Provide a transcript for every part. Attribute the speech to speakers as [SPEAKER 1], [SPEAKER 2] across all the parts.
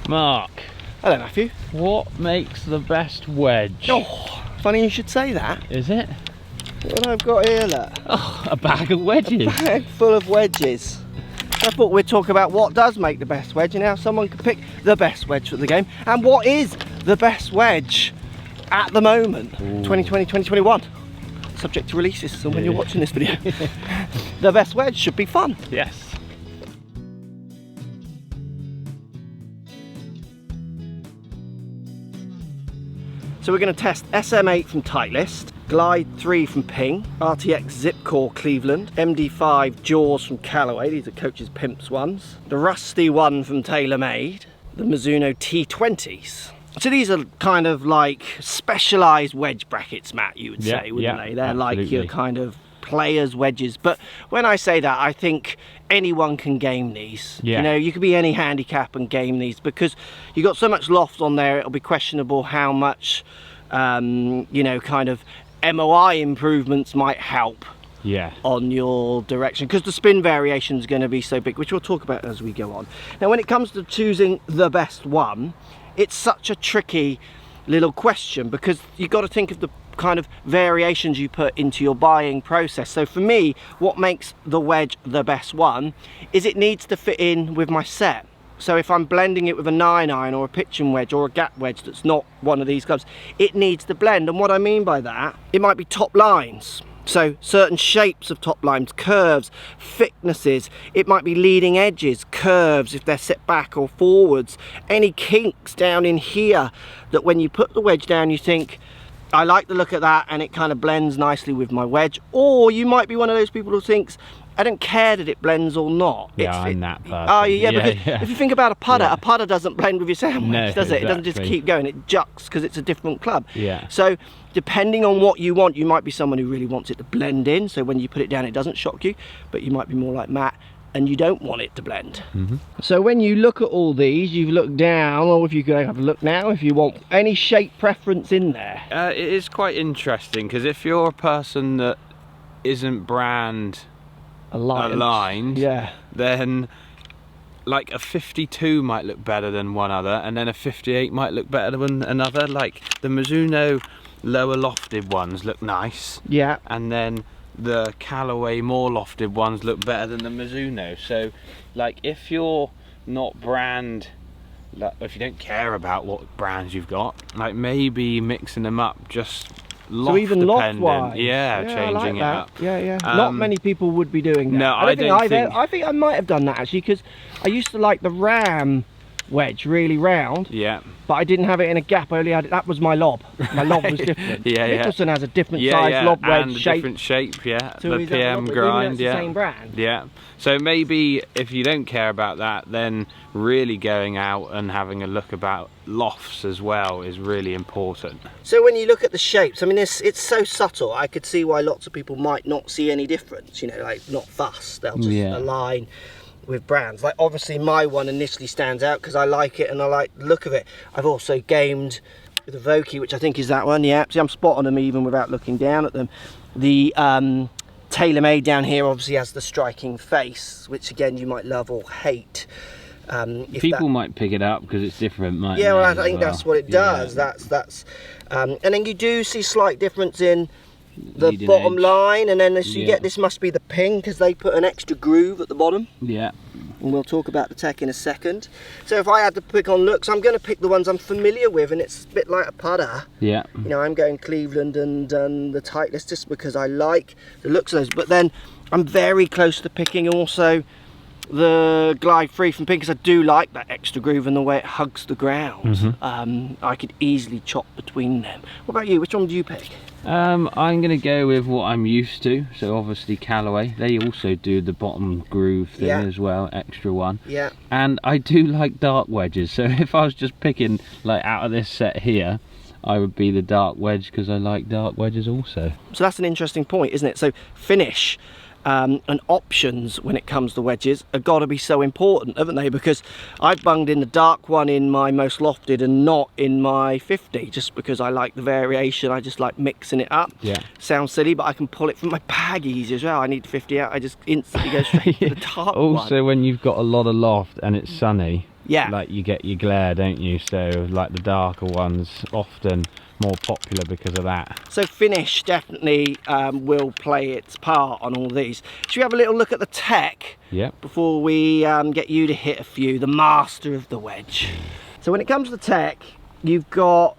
[SPEAKER 1] Mark.
[SPEAKER 2] Hello, Matthew.
[SPEAKER 1] What makes the best wedge?
[SPEAKER 2] Oh, funny you should say that.
[SPEAKER 1] Is it?
[SPEAKER 2] What I've got here, look.
[SPEAKER 1] Oh, a bag of wedges.
[SPEAKER 2] A bag full of wedges. I thought we'd talk about what does make the best wedge and how someone can pick the best wedge for the game and what is the best wedge at the moment. Ooh. 2020, 2021. Subject to releases, so when you're watching this video. The best wedge should be fun.
[SPEAKER 1] Yes.
[SPEAKER 2] So we're going to test SM8 from Titleist, Glide 3 from Ping, RTX ZipCore Cleveland, MD5 Jaws from Callaway, these are Coach's Pimps ones, the Rusty one from TaylorMade, the Mizuno T20s. So these are kind of like specialised wedge brackets, Matt, you would say, wouldn't they? They're absolutely like your kind of players' wedges. But when I say that, I think anyone can game these. You know, you could be any handicap and game these because you got so much loft on there, it'll be questionable how much, you know, kind of MOI improvements might help on your direction, because the spin variation is going to be so big, which we'll talk about as we go on. Now, when it comes to choosing the best one, it's such a tricky little question because you've got to think of the kind of variations you put into your buying process. So for me, what makes the wedge the best one is it needs to fit in with my set. So if I'm blending it with a 9-iron or a pitching wedge or a gap wedge that's not one of these clubs, it needs to blend. And what I mean by that, it might be top lines. So certain shapes of top lines, curves, thicknesses, it might be leading edges, curves if they're set back or forwards, any kinks down in here that when you put the wedge down you think, I like the look at that and it kind of blends nicely with my wedge. Or you might be one of those people who thinks, I don't care that it blends or not.
[SPEAKER 1] Yeah, I'm that person.
[SPEAKER 2] Oh yeah, because if you think about a putter doesn't blend with your sandwich, does it? It doesn't just keep going, it juts because it's a different club. Yeah. So depending on what you want, you might be someone who really wants it to blend in, so when you put it down it doesn't shock you, but you might be more like Matt and you don't want it to blend. So when you look at all these, you've looked down, or if you could have a look now, if you want any shape preference in there.
[SPEAKER 1] It is quite interesting, because if you're a person that isn't brand aligned, then like a 52 might look better than one other, and then a 58 might look better than another. Like the Mizuno lower lofted ones look nice, and then the Callaway more lofted ones look better than the Mizuno. So like if you're not brand, like if you don't care about what brands you've got, like maybe mixing them up just loft, so even loft wise, changing it up.
[SPEAKER 2] Not many people would be doing that.
[SPEAKER 1] No, I
[SPEAKER 2] think I might have done that actually, because I used to like the Ram wedge really round, but I didn't have it in a gap. I only had it, that was my lob. My lob was different. Nicholson has a different size lob wedge
[SPEAKER 1] and
[SPEAKER 2] shape.
[SPEAKER 1] Different shape,
[SPEAKER 2] So
[SPEAKER 1] the PM grind,
[SPEAKER 2] the same brand.
[SPEAKER 1] So maybe if you don't care about that, then really going out and having a look about lofts as well is really important.
[SPEAKER 2] So when you look at the shapes, I mean, it's so subtle. I could see why lots of people might not see any difference. You know, like not fussed. They'll just align with brands. Like obviously my one initially stands out because I like it and I like the look of it. I've also gamed with the Vokey, which I think is that one. See, I'm spotting them even without looking down at them. The TaylorMade down here obviously has the striking face, which again you might love or hate.
[SPEAKER 1] People might pick it up because it's different, might
[SPEAKER 2] well, I think that's what it does. That's and then you do see slight difference in the leading bottom edge line, and then you get, this must be the Ping because they put an extra groove at the bottom. And we'll talk about the tech in a second. So if I had to pick on looks, I'm going to pick the ones I'm familiar with, and it's a bit like a putter. You know, I'm going Cleveland and the Titleist just because I like the looks of those, but then I'm very close to picking also the Glide 3 from Ping because I do like that extra groove and the way it hugs the ground. I could easily chop between them. What about you? Which one do you pick?
[SPEAKER 1] I'm going to go with what I'm used to. So obviously Callaway, they also do the bottom groove thing as well, extra one. And I do like dark wedges. So if I was just picking like out of this set here, I would be the dark wedge because I like dark wedges also. So
[SPEAKER 2] that's an interesting point, isn't it? So finish and options when it comes to wedges have got to be so important, haven't they? Because I've bunged in the dark one in my most lofted and not in my 50 just because I like the variation. I just like mixing it up. Sounds silly, but I can pull it from my bag easy as well. I need the 50 out, I just instantly go straight to the dark
[SPEAKER 1] also
[SPEAKER 2] one.
[SPEAKER 1] When you've got a lot of loft and it's sunny,
[SPEAKER 2] Yeah.
[SPEAKER 1] Like you get your glare, don't you? So like the darker ones often more popular because of that.
[SPEAKER 2] So finish definitely will play its part on all these. Should we have a little look at the tech?
[SPEAKER 1] Yeah.
[SPEAKER 2] Before we get you to hit a few, the master of the wedge. So when it comes to tech, you've got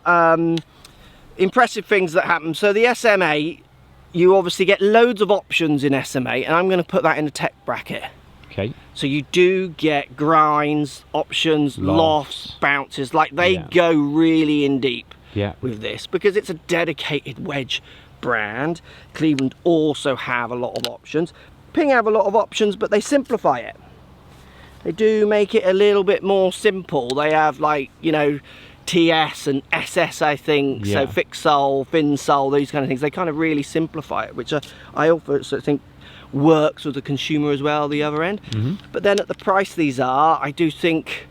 [SPEAKER 2] impressive things that happen. So the SM8, you obviously get loads of options in SM8, and I'm going to put that in the tech bracket.
[SPEAKER 1] Okay.
[SPEAKER 2] So you do get grinds, options, lofts, bounces, like they go really in deep with this, because it's a dedicated wedge brand. Cleveland also have a lot of options. Ping have a lot of options, but they simplify it. They do make it a little bit more simple. They have, like, you know, TS and SS, I think, so fixed sole, thin sole, these kind of things. They kind of really simplify it, which I also think works with the consumer as well, the other end. But then at the price these are, I do think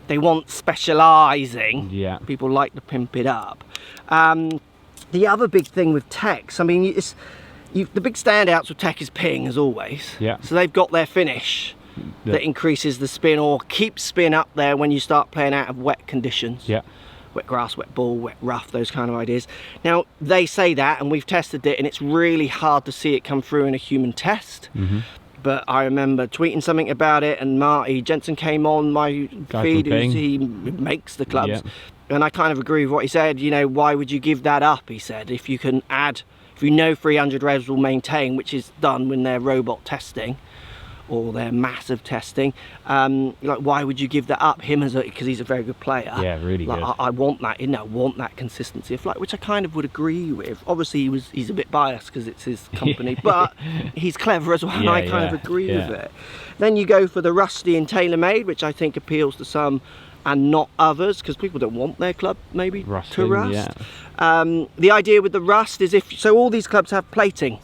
[SPEAKER 2] they want specialising. People like to pimp it up. The other big thing with techs, I mean, the big standouts with tech is ping, as always. So they've got their finish that increases the spin or keeps spin up there when you start playing out of wet conditions. Wet grass, wet ball, wet rough, those kind of ideas. Now, they say that, and we've tested it, and it's really hard to see it come through in a human test. But I remember tweeting something about it, and Marty Jensen came on my feed, he makes the clubs. And I kind of agree with what he said. You know, why would you give that up, he said, if you can add, if you know 300 revs will maintain, which is done when they're robot testing or their massive testing, like, why would you give that up? Him as because he's a very good player.
[SPEAKER 1] Really
[SPEAKER 2] like,
[SPEAKER 1] good.
[SPEAKER 2] I want that, you know, I want that consistency of flight, which I kind of would agree with. Obviously he's a bit biased because it's his company, but he's clever as well, and I kind of agree with it. Then you go for the Rusty and TaylorMade, which I think appeals to some and not others, because people don't want their club maybe to rust. The idea with the rust is, so all these clubs have plating.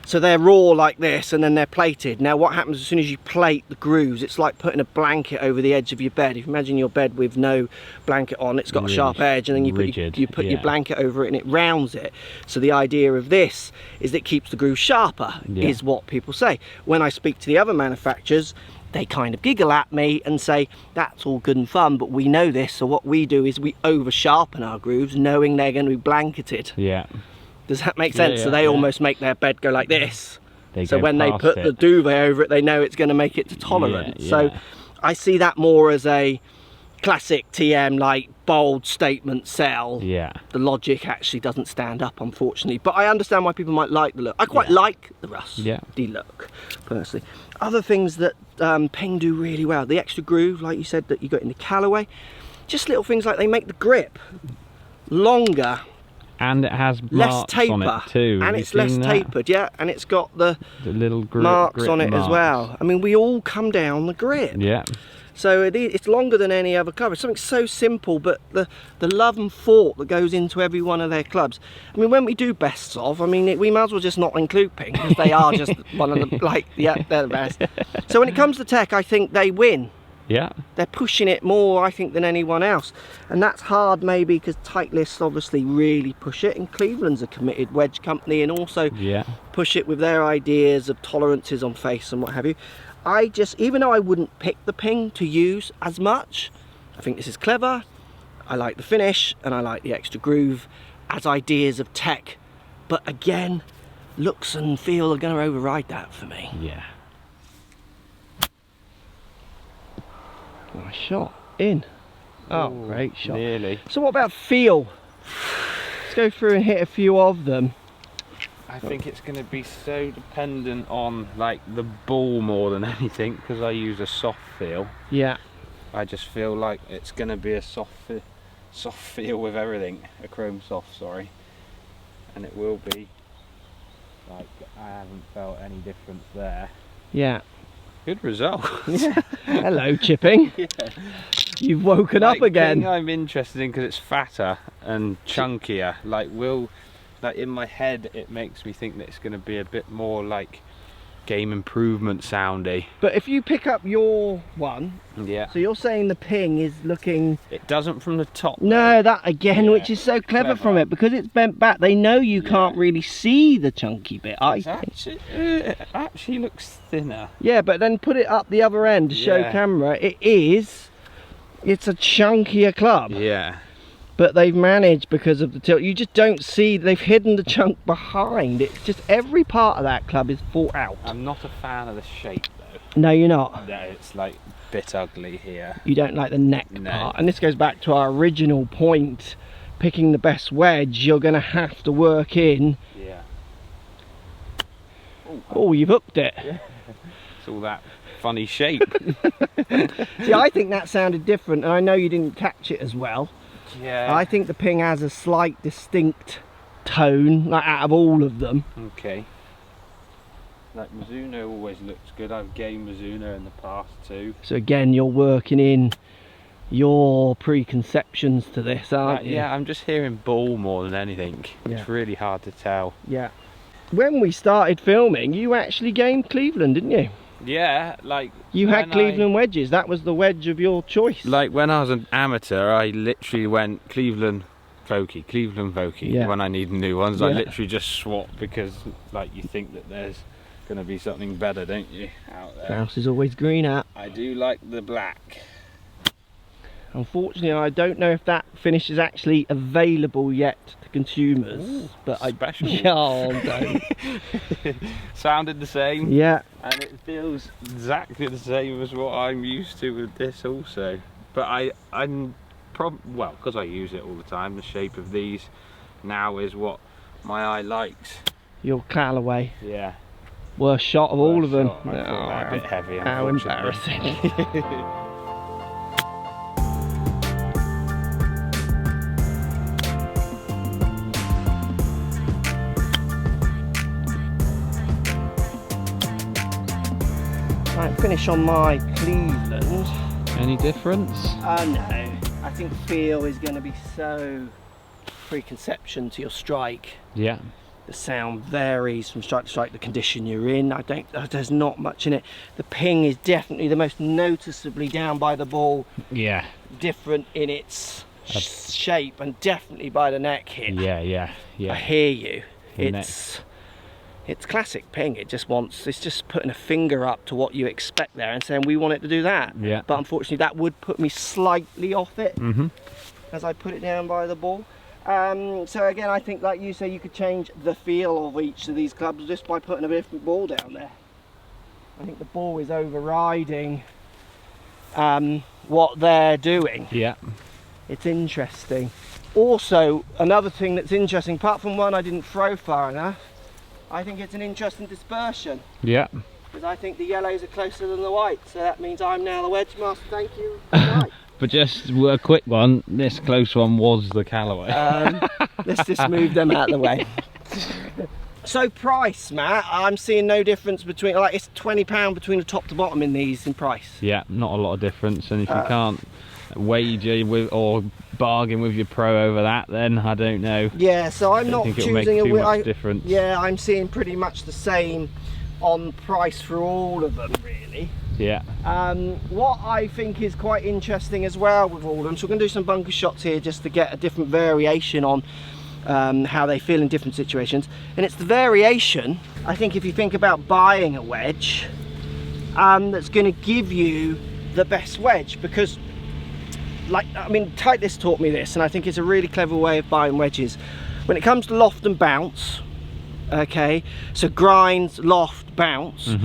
[SPEAKER 2] So they're raw like this, and then they're plated. Now what happens as soon as you plate the grooves, it's like putting a blanket over the edge of your bed. If you imagine your bed with no blanket on, it's got a sharp edge, and then you put your blanket over it and it rounds it. So the idea of this is that it keeps the groove sharper, is what people say. When I speak to the other manufacturers, they kind of giggle at me and say, that's all good and fun, but we know this, so what we do is we over sharpen our grooves knowing they're going to be blanketed. Does that make sense? So they almost make their bed go like this. So when they put the duvet over it, they know it's going to make it to tolerance. So I see that more as a classic TM, like bold statement sell. The logic actually doesn't stand up, unfortunately. But I understand why people might like the look. I quite like the rusty look, personally. Other things that Ping do really well, the extra groove, like you said, that you got in the Callaway. Just little things like they make the grip longer.
[SPEAKER 1] And it has
[SPEAKER 2] less taper
[SPEAKER 1] on it too.
[SPEAKER 2] And it's less tapered, and it's got the little marks on it as well. I mean, we all come down the grip. So it's longer than any other club. It's something so simple, but the love and thought that goes into every one of their clubs. I mean, when we do bests of, I mean, we might as well just not include Ping, because they are just one of the, like, they're the best. So when it comes to tech, I think they win. They're pushing it more, I think, than anyone else, and that's hard maybe because Titleist obviously really push it, and Cleveland's a committed wedge company and also push it with their ideas of tolerances on face and what have you. I just, even though I wouldn't pick the Ping to use as much, I think this is clever. I like the finish and I like the extra groove as ideas of tech, but again, looks and feel are going to override that for me. Nice shot in. Oh, great shot.
[SPEAKER 1] Nearly.
[SPEAKER 2] So what about feel? Let's go through and hit a few of them.
[SPEAKER 1] I think it's going to be so dependent on like the ball more than anything, because I use a soft feel. I just feel like it's going to be a soft feel with everything, a chrome soft, sorry, and it will be like, I haven't felt any difference there. Good result.
[SPEAKER 2] Hello, chipping. You've woken up again.
[SPEAKER 1] I'm interested in because it's fatter and chunkier. Like in my head, it makes me think that it's going to be a bit more like game improvement soundy.
[SPEAKER 2] But if you pick up your one,
[SPEAKER 1] yeah.
[SPEAKER 2] So you're saying the ping is looking...
[SPEAKER 1] It doesn't from the top.
[SPEAKER 2] No, that again, which is so clever from it, because it's bent back. They know you can't really see the chunky bit.
[SPEAKER 1] It actually looks thinner.
[SPEAKER 2] Yeah, but then put it up the other end to show camera. It's a chunkier club.
[SPEAKER 1] Yeah.
[SPEAKER 2] But they've managed, because of the tilt, you just don't see, they've hidden the chunk behind. It's just every part of that club is thought out.
[SPEAKER 1] I'm not a fan of the shape though.
[SPEAKER 2] No, you're not.
[SPEAKER 1] No, it's like a bit ugly here.
[SPEAKER 2] You don't like the neck part. And this goes back to our original point, picking the best wedge, you're going to have to work in.
[SPEAKER 1] Yeah.
[SPEAKER 2] Oh, you've hooked it.
[SPEAKER 1] Yeah. It's all that funny shape.
[SPEAKER 2] See, I think that sounded different, and I know you didn't catch it as well.
[SPEAKER 1] Yeah.
[SPEAKER 2] I think the ping has a slight distinct tone, like out of all of them.
[SPEAKER 1] Okay. Like Mizuno always looks good. I've gamed Mizuno in the past too.
[SPEAKER 2] So again, you're working in your preconceptions to this, aren't you?
[SPEAKER 1] Yeah, I'm just hearing ball more than anything.
[SPEAKER 2] Yeah.
[SPEAKER 1] It's really hard to tell.
[SPEAKER 2] Yeah. When we started filming, you actually gamed Cleveland, didn't you?
[SPEAKER 1] Yeah, like...
[SPEAKER 2] You had Cleveland wedges. That was the wedge of your choice.
[SPEAKER 1] Like when I was an amateur, I literally went Cleveland Vokey.
[SPEAKER 2] Yeah.
[SPEAKER 1] When I need new ones, I literally just swap, because like you think that there's going to be something better, don't you, out there?
[SPEAKER 2] House is always green at.
[SPEAKER 1] I do like the black.
[SPEAKER 2] Unfortunately, I don't know if that finish is actually available yet to consumers.
[SPEAKER 1] Ooh,
[SPEAKER 2] but
[SPEAKER 1] special.
[SPEAKER 2] Don't.
[SPEAKER 1] Sounded the same.
[SPEAKER 2] Yeah.
[SPEAKER 1] And it feels exactly the same as what I'm used to with this also. But I'm well, because I use it all the time, the shape of these now is what my eye likes.
[SPEAKER 2] Your Callaway.
[SPEAKER 1] Yeah.
[SPEAKER 2] Worst shot of all of them.
[SPEAKER 1] I thought that a bit heavy,
[SPEAKER 2] how embarrassing. Right, finish on my Cleveland.
[SPEAKER 1] Any difference?
[SPEAKER 2] No. I think feel is going to be so preconception to your strike.
[SPEAKER 1] Yeah.
[SPEAKER 2] The sound varies from strike to strike, the condition you're in. There's not much in it. The ping is definitely the most noticeably down by the ball.
[SPEAKER 1] Yeah.
[SPEAKER 2] Different in its shape, and definitely by the neck hit.
[SPEAKER 1] Yeah.
[SPEAKER 2] I hear you. It's classic ping. It's just putting a finger up to what you expect there and saying we want it to do that.
[SPEAKER 1] Yeah.
[SPEAKER 2] But unfortunately that would put me slightly off it as I put it down by the ball. So again, I think like you say, you could change the feel of each of these clubs just by putting a different ball down there. I think the ball is overriding what they're doing.
[SPEAKER 1] Yeah.
[SPEAKER 2] It's interesting. Also, another thing that's interesting, apart from one I didn't throw far enough, I think it's an interesting dispersion.
[SPEAKER 1] Yeah.
[SPEAKER 2] Because I think the yellows are closer than the whites, so that means I'm now the wedge master. Thank you. Right.
[SPEAKER 1] But just a quick one, this close one was the Callaway.
[SPEAKER 2] Let's just move them out of the way. So price, Matt, I'm seeing no difference between, like, it's £20 between the top to bottom in these in price.
[SPEAKER 1] Yeah, not a lot of difference, and if you can't wager with or bargain with your pro over that, then I don't know.
[SPEAKER 2] Yeah, so I'm not choosing
[SPEAKER 1] a difference.
[SPEAKER 2] Yeah, I'm seeing pretty much the same on price for all of them, really.
[SPEAKER 1] Yeah.
[SPEAKER 2] What I think is quite interesting as well with all of them, so we're going to do some bunker shots here just to get a different variation on how they feel in different situations, and it's the variation. I think if you think about buying a wedge, that's going to give you the best wedge, because like, I mean, Titleist taught me this, and I think it's a really clever way of buying wedges. When it comes to loft and bounce, okay, so grinds, loft, bounce,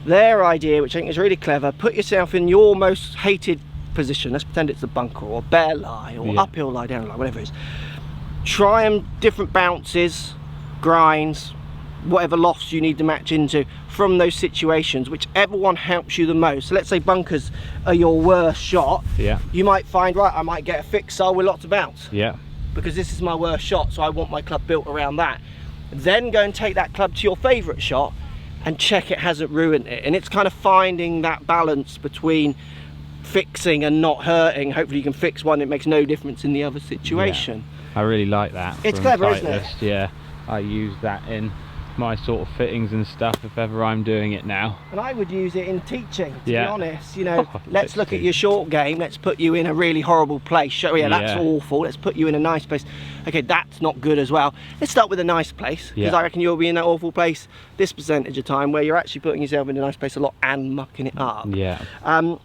[SPEAKER 2] their idea, which I think is really clever, put yourself in your most hated position. Let's pretend it's a bunker or bear lie or uphill lie, down lie, whatever it is. Try them different bounces, grinds, whatever lofts you need to match into from those situations, whichever one helps you the most. So let's say bunkers are your worst shot. Yeah. You might find, right, I might get a fixed sole with lots of bounce. Yeah. Because this is my worst shot, so I want my club built around that. Then go and take that club to your favourite shot and check it hasn't ruined it. And it's kind of finding that balance between fixing and not hurting. Hopefully you can fix one, it makes no difference in the other situation.
[SPEAKER 1] Yeah. I really like that.
[SPEAKER 2] It's clever, isn't it?
[SPEAKER 1] Yeah, I use that in my sort of fittings and stuff if ever I'm doing it now.
[SPEAKER 2] And I would use it in teaching, to be honest. You know, let's look at your short game. Let's put you in a really horrible place. That's awful. Let's put you in a nice place. Okay, that's not good as well. Let's start with a nice place, because I reckon you'll be in that awful place this percentage of time, where you're actually putting yourself in a nice place a lot and mucking it up.
[SPEAKER 1] Yeah.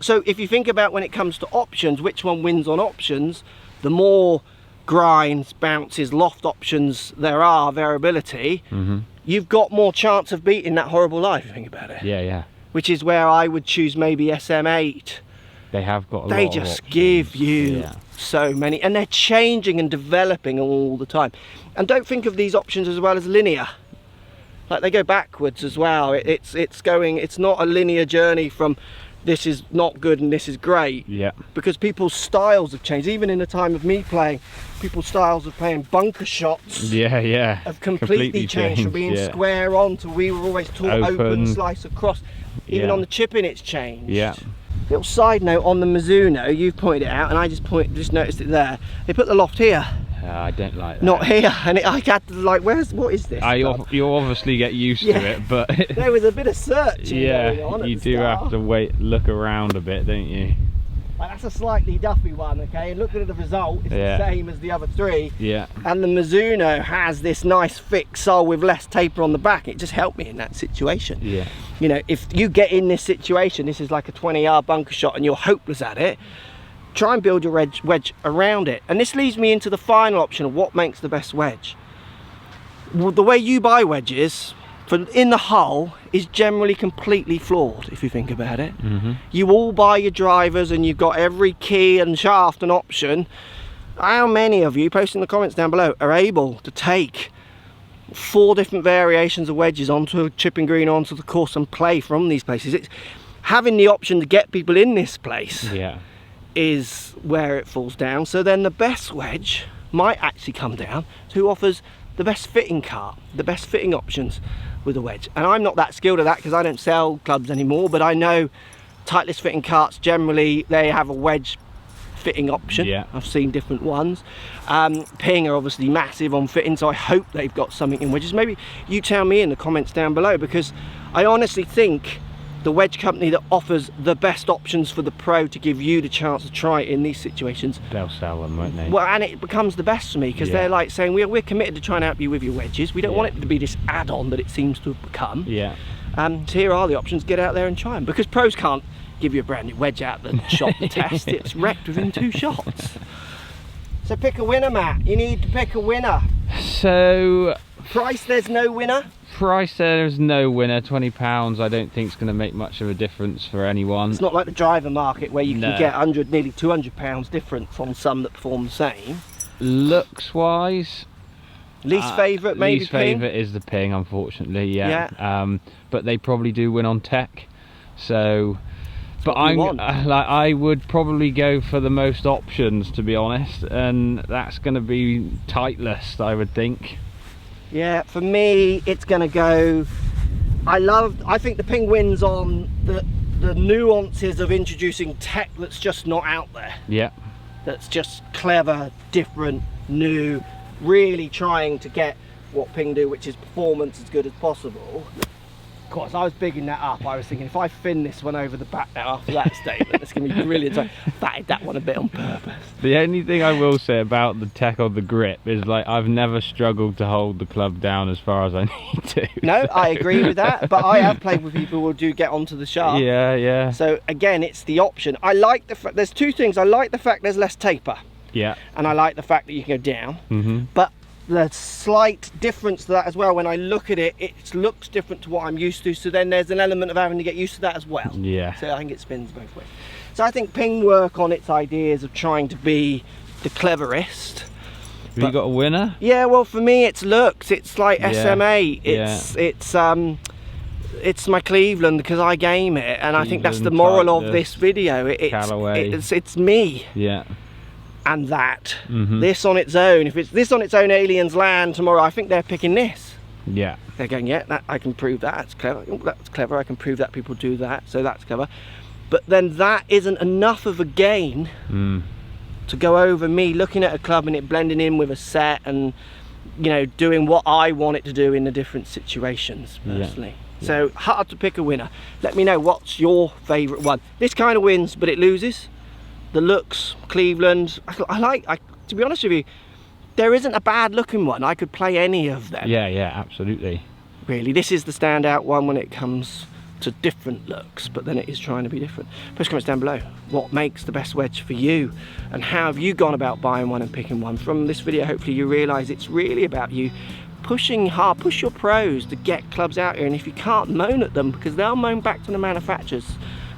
[SPEAKER 2] So if you think about when it comes to options, which one wins on options, the more grinds, bounces, loft options there are, variability, you've got more chance of beating that horrible life, if you think about it.
[SPEAKER 1] Yeah.
[SPEAKER 2] Which is where I would choose maybe SM8.
[SPEAKER 1] They have got a lot
[SPEAKER 2] They
[SPEAKER 1] of
[SPEAKER 2] just
[SPEAKER 1] options.
[SPEAKER 2] give you so many, and they're changing and developing all the time. And don't think of these options as well as linear. Like, they go backwards as well. It's not a linear journey from this is not good and this is great. Yeah. Because people's styles have changed. Even in the time of me playing, people's styles of playing bunker shots have completely changed. From being square on to, we were always taught open slice across. Even on the chipping it's changed. Yeah. Little side note on the Mizuno, you've pointed it out, and I just noticed it there. They put the loft here.
[SPEAKER 1] I don't like that.
[SPEAKER 2] Not here, and I had to, like, what is this?
[SPEAKER 1] You obviously get used to it, but
[SPEAKER 2] there was a bit of searching going on.
[SPEAKER 1] You do have to look around a bit, don't you?
[SPEAKER 2] Like, that's a slightly duffy one, okay? And looking at the result, it's the same as the other three. Yeah. And the Mizuno has this nice thick sole with less taper on the back. It just helped me in that situation. Yeah. You know, if you get in this situation, this is like a 20-yard bunker shot and you're hopeless at it, try and build your wedge around it. And this leads me into the final option of what makes the best wedge. Well, the way you buy wedges in the hull is generally completely flawed, if you think about it. You all buy your drivers and you've got every key and shaft and option. How many of you, post in the comments down below, are able to take 4 different variations of wedges onto a chipping green, onto the course, and play from these places? It's having the option to get people in this place is where it falls down. So then the best wedge might actually come down to who offers the best fitting cart, the best fitting options with a wedge. And I'm not that skilled at that because I don't sell clubs anymore, but I know Titleist fitting carts generally, they have a wedge fitting option. I've seen different ones. Ping are obviously massive on fitting, so I hope they've got something in wedges. Maybe you tell me in the comments down below, because I honestly think the wedge company that offers the best options for the pro to give you the chance to try it in these situations,
[SPEAKER 1] they'll sell them, won't they?
[SPEAKER 2] Well, and it becomes the best for me, because they're like saying, we're committed to trying to help you with your wedges. We don't want it to be this add-on that it seems to have become. So here are the options. Get out there and try them, because pros can't give you a brand new wedge out the shop to test. It's wrecked within 2 shots. So pick a winner, Matt. You need to pick a winner.
[SPEAKER 1] So
[SPEAKER 2] price, there's no winner.
[SPEAKER 1] Price, there's no winner. £20 I don't think is going to make much of a difference for anyone.
[SPEAKER 2] It's not like the driver market where you can get nearly £200 difference on some that perform the same.
[SPEAKER 1] Looks wise,
[SPEAKER 2] least favourite maybe.
[SPEAKER 1] Least favourite is the Ping, unfortunately. But they probably do win on tech. So but I would probably go for the most options, to be honest, and that's going to be Titleist, I would think.
[SPEAKER 2] Yeah, for me, it's going to go. I think the Ping wins on the nuances of introducing tech that's just not out there. Yeah. That's just clever, different, new, really trying to get what Ping do, which is performance as good as possible. Of course, I was bigging that up. I was thinking, if I fin this one over the back now after that statement, it's going to be brilliant. So I fatted that one a bit on purpose.
[SPEAKER 1] The only thing I will say about the tech on the grip is, like, I've never struggled to hold the club down as far as I need to.
[SPEAKER 2] No, I agree with that, but I have played with people who do get onto the shaft. Yeah. So again, it's the option. I like the fact, there's 2 things. I like the fact there's less taper. Yeah. And I like the fact that you can go down. But the slight difference to that as well, when I look at it, it looks different to what I'm used to, so then there's an element of having to get used to that as well. Yeah. So I think it spins both ways. So I think Ping work on its ideas of trying to be the cleverest.
[SPEAKER 1] Have you got a winner?
[SPEAKER 2] Yeah, well, for me it's looks. It's like SM8. It's my Cleveland, because I game it, and I think that's the moral of this video. It's me. Yeah. And that this on its own, if it's this on its own, aliens land tomorrow, I think they're picking this. Yeah, they're going, that I can prove that. That's clever. That's clever. I can prove that people do that, so that's clever. But then that isn't enough of a gain to go over me looking at a club and it blending in with a set and you know, doing what I want it to do in the different situations personally. Yeah. So hard to pick a winner. Let me know what's your favourite one. This kind of wins, but it loses. The looks, Cleveland, to be honest with you, there isn't a bad looking one. I could play any of them.
[SPEAKER 3] Yeah, yeah, absolutely.
[SPEAKER 2] Really, this is the standout one when it comes to different looks, but then it is trying to be different. Post comments down below. What makes the best wedge for you? And how have you gone about buying one and picking one? From this video, hopefully you realise it's really about you pushing hard, push your pros to get clubs out here. And if you can't, moan at them, because they'll moan back to the manufacturers.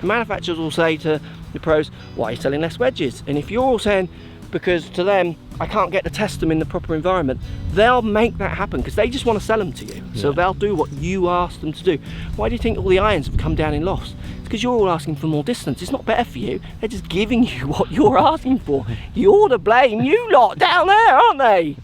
[SPEAKER 2] The manufacturers will say to the pros, why are you selling less wedges? And if you're all saying, because to them, I can't get to test them in the proper environment, they'll make that happen because they just want to sell them to you. Yeah. So they'll do what you ask them to do. Why do you think all the irons have come down in loss? It's because you're all asking for more distance. It's not better for you. They're just giving you what you're asking for. You're to blame, you lot down there, aren't they?